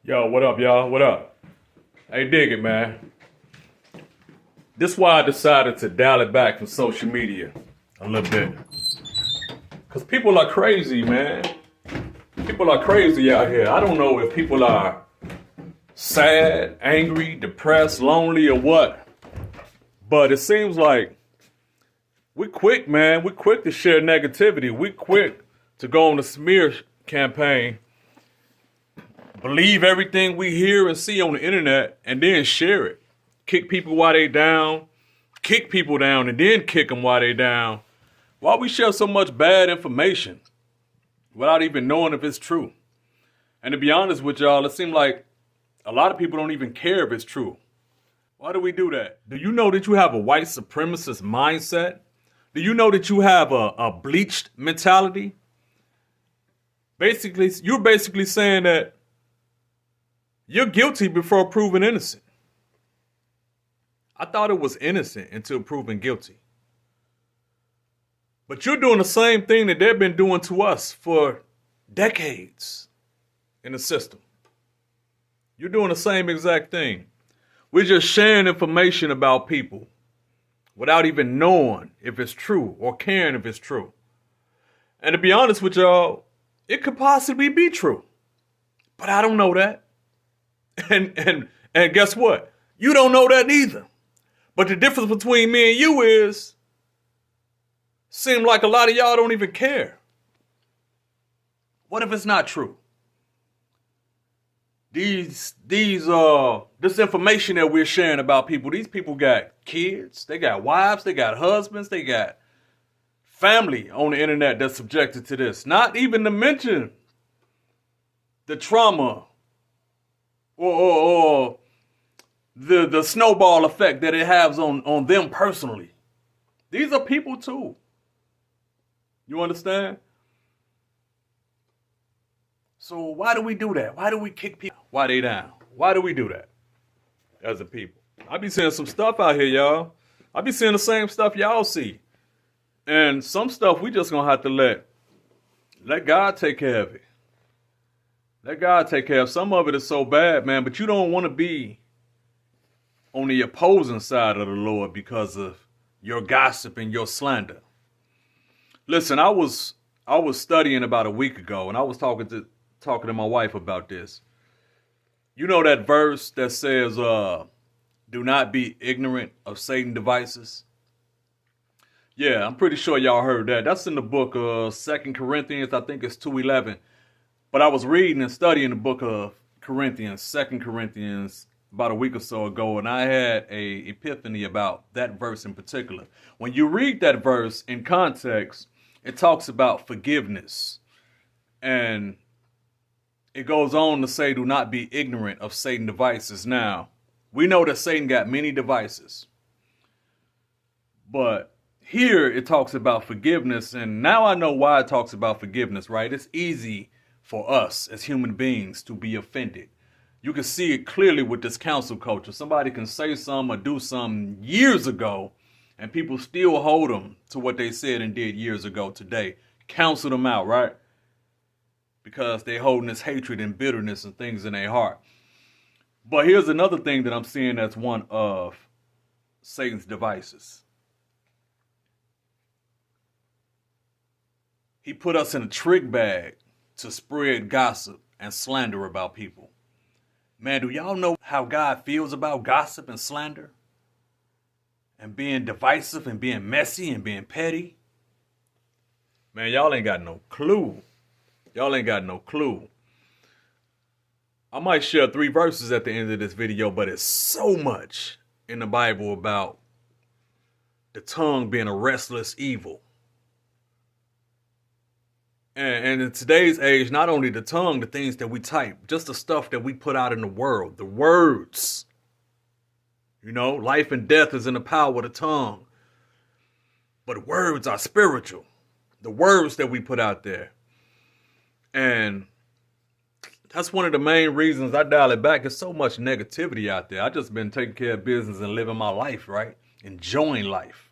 Yo, what up, y'all? What up? Hey, dig it, man. This is why I decided to dial it back from social media a little bit. Because people are crazy, man. People are crazy out here. I don't know if people are sad, angry, depressed, lonely, or what. But it seems like we're quick, man. We're quick to share negativity. We're quick to go on a smear campaign, believe everything we hear and see on the internet, and then share it. Kick people while they down, kick people down, and then kick them while they down. Why we share so much bad information without even knowing if it's true? And to be honest with y'all, it seems like a lot of people don't even care if it's true. Why do we do that? Do you know that you have a white supremacist mindset? Do you know that you have a bleached mentality? You're basically saying that you're guilty before proven innocent. I thought it was innocent until proven guilty. But you're doing the same thing that they've been doing to us for decades in the system. You're doing the same exact thing. We're just sharing information about people without even knowing if it's true or caring if it's true. And to be honest with y'all, it could possibly be true. But I don't know that. And guess what? You don't know that either. But the difference between me and you is, seem like a lot of y'all don't even care. What if it's not true? This information that we're sharing about people, these people got kids, they got wives, they got husbands, they got family on the internet that's subjected to this. Not even to mention the trauma or the snowball effect that it has on them personally. These are people too. You understand? So why do we do that? Why do we kick people while they down? Why do we do that as a people? I be seeing some stuff out here, y'all. I be seeing the same stuff y'all see. And some stuff we just gonna have to let God take care of it. Let God take care of. Some of it is so bad, man, but you don't want to be on the opposing side of the Lord because of your gossip and your slander. Listen, I was studying about a week ago, and I was talking to my wife about this. You know that verse that says, do not be ignorant of Satan's devices? Yeah, I'm pretty sure y'all heard that. That's in the book of 2 Corinthians, I think it's 2:11. But I was reading and studying the book of Corinthians, 2 Corinthians, about a week or so ago, and I had a epiphany about that verse in particular. When you read that verse in context, it talks about forgiveness. And it goes on to say, do not be ignorant of Satan's devices. Now, we know that Satan got many devices. But here it talks about forgiveness. And now I know why it talks about forgiveness, right? It's easy for us as human beings to be offended. You can see it clearly with this cancel culture. Somebody can say something or do something years ago, and people still hold them to what they said and did years ago today. Cancel them out, right? Because they're holding this hatred and bitterness and things in their heart. But here's another thing that I'm seeing that's one of Satan's devices. He put us in a trick bag to spread gossip and slander about people. Man, do y'all know how God feels about gossip and slander? And being divisive and being messy and being petty? Man, y'all ain't got no clue. Y'all ain't got no clue. I might share 3 verses at the end of this video, but it's so much in the Bible about the tongue being a restless evil. And in today's age, not only the tongue, the things that we type, just the stuff that we put out in the world, the words. You know, life and death is in the power of the tongue. But words are spiritual. The words that we put out there. And that's one of the main reasons I dial it back. There's so much negativity out there. I just been taking care of business and living my life, right? Enjoying life.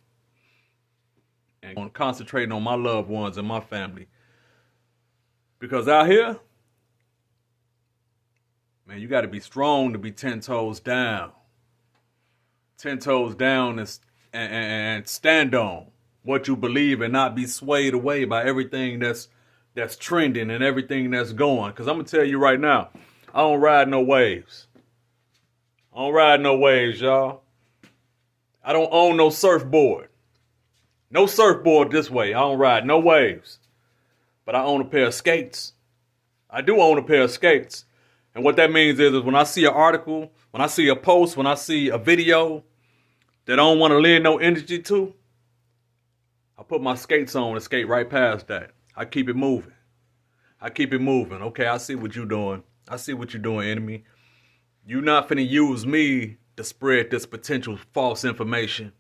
And concentrating on my loved ones and my family. Because out here, Man, you got to be strong to be 10 toes down. 10 toes down and stand on what you believe and not be swayed away by everything that's trending and everything that's going. Because I'm going to tell you right now, I don't ride no waves. I don't ride no waves, y'all. I don't own no surfboard. No surfboard this way. I don't ride no waves. But I own a pair of skates. I do own a pair of skates. And what that means is when I see an article, when I see a post, when I see a video that I don't want to lend no energy to, I put my skates on and skate right past that. I keep it moving. I keep it moving. Okay, I see what you're doing. I see what you're doing, enemy. You're not finna use me to spread this potential false information.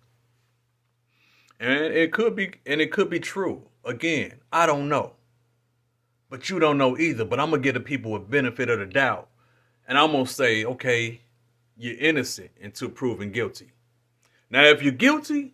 And it could be true. Again, I don't know. But you don't know either. But I'm going to give the people a benefit of the doubt. And I'm going to say, okay, you're innocent until proven guilty. Now, if you're guilty,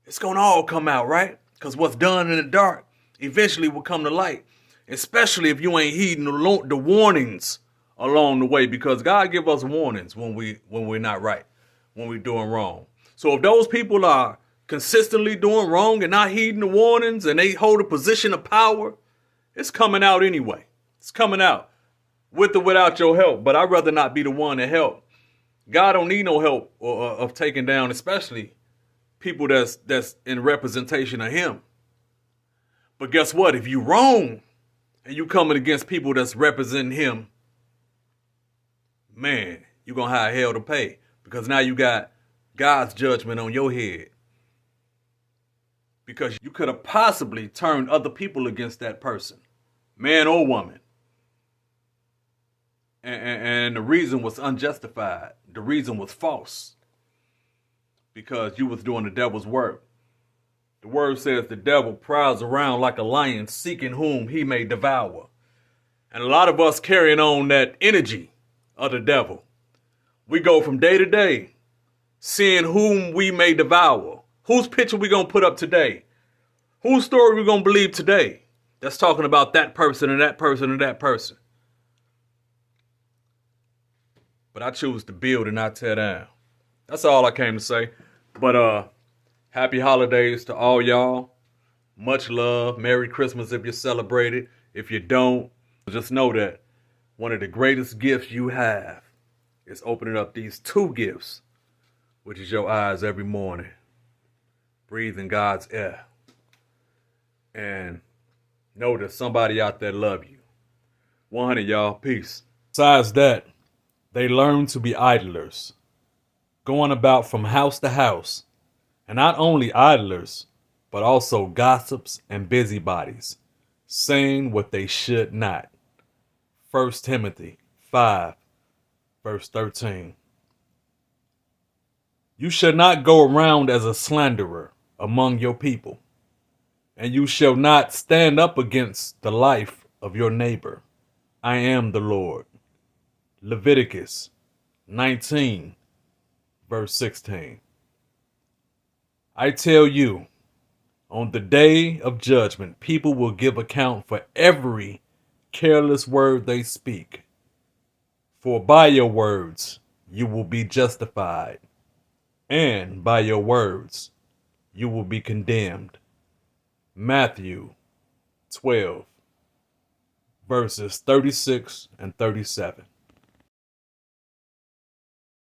it's going to all come out, right? Because what's done in the dark eventually will come to light. Especially if you ain't heeding the warnings along the way. Because God give us warnings when we're not right, when we're doing wrong. So if those people are consistently doing wrong and not heeding the warnings and they hold a position of power, it's coming out anyway. It's coming out with or without your help. But I'd rather not be the one to help. God don't need no help of taking down, especially people that's in representation of him. But guess what? If you wrong and you coming against people that's representing him, man, you're going to have hell to pay. Because now you got God's judgment on your head. Because you could have possibly turned other people against that person, man or woman. And the reason was unjustified. The reason was false. Because you was doing the devil's work. The word says the devil prowls around like a lion seeking whom he may devour. And a lot of us carrying on that energy of the devil. We go from day to day seeing whom we may devour. Whose picture we going to put up today? Whose story we going to believe today? That's talking about that person and that person and that person. But I choose to build and not tear down. That's all I came to say. But happy holidays to all y'all. Much love. Merry Christmas if you celebrate it. If you don't, just know that one of the greatest gifts you have is opening up these two gifts, which is your eyes every morning. Breathing God's air. And know that somebody out there love you. 100, y'all. Peace. Besides that, they learn to be idlers, going about from house to house, and not only idlers, but also gossips and busybodies, saying what they should not. 1 Timothy 5, verse 13. You shall not go around as a slanderer among your people, and you shall not stand up against the life of your neighbor. I am the Lord. Leviticus 19, verse 16. I tell you, on the day of judgment, people will give account for every careless word they speak. For by your words you will be justified, and by your words you will be condemned. Matthew 12, verses 36 and 37.